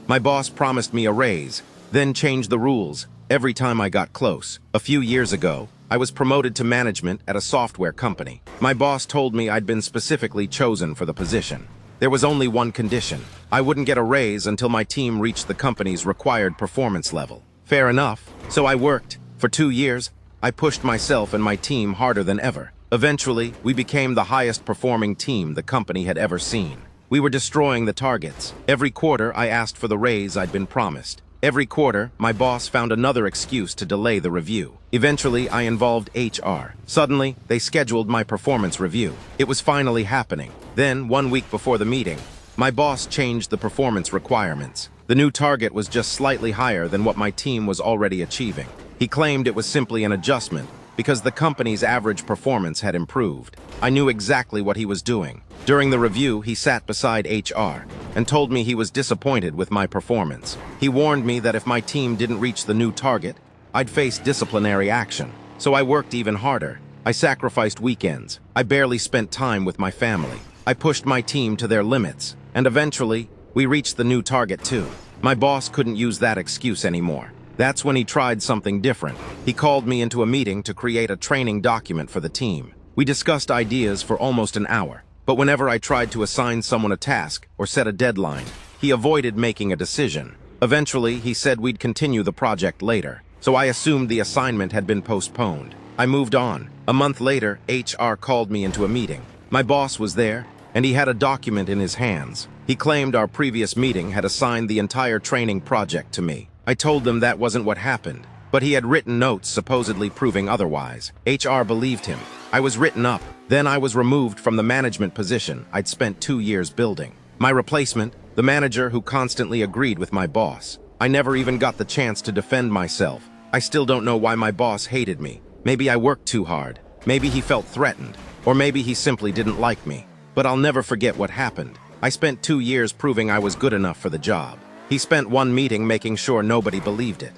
My boss promised me a raise, then changed the rules every time I got close. A few years ago, I was promoted to management at a software company. My boss told me I'd been specifically chosen for the position. There was only one condition. I wouldn't get a raise until my team reached the company's required performance level. Fair enough. So I worked. For 2 years, I pushed myself and my team harder than ever. Eventually, we became the highest performing team the company had ever seen. We were destroying the targets. Every quarter, I asked for the raise I'd been promised. Every quarter, my boss found another excuse to delay the review. Eventually, I involved HR. Suddenly, they scheduled my performance review. It was finally happening. Then, 1 week before the meeting, my boss changed the performance requirements. The new target was just slightly higher than what my team was already achieving. He claimed it was simply an adjustment because the company's average performance had improved. I knew exactly what he was doing. During the review, he sat beside HR and told me he was disappointed with my performance. He warned me that if my team didn't reach the new target, I'd face disciplinary action. So I worked even harder. I sacrificed weekends. I barely spent time with my family. I pushed my team to their limits. And eventually, we reached the new target too. My boss couldn't use that excuse anymore. That's when he tried something different. He called me into a meeting to create a training document for the team. We discussed ideas for almost an hour. But whenever I tried to assign someone a task or set a deadline, he avoided making a decision. Eventually, he said we'd continue the project later, so I assumed the assignment had been postponed. I moved on. A month later, HR called me into a meeting. My boss was there, and he had a document in his hands. He claimed our previous meeting had assigned the entire training project to me. I told them that wasn't what happened, but he had written notes supposedly proving otherwise. HR believed him. I was written up. Then I was removed from the management position I'd spent 2 years building. My replacement, the manager who constantly agreed with my boss. I never even got the chance to defend myself. I still don't know why my boss hated me. Maybe I worked too hard. Maybe he felt threatened. Or maybe he simply didn't like me. But I'll never forget what happened. I spent 2 years proving I was good enough for the job. He spent one meeting making sure nobody believed it.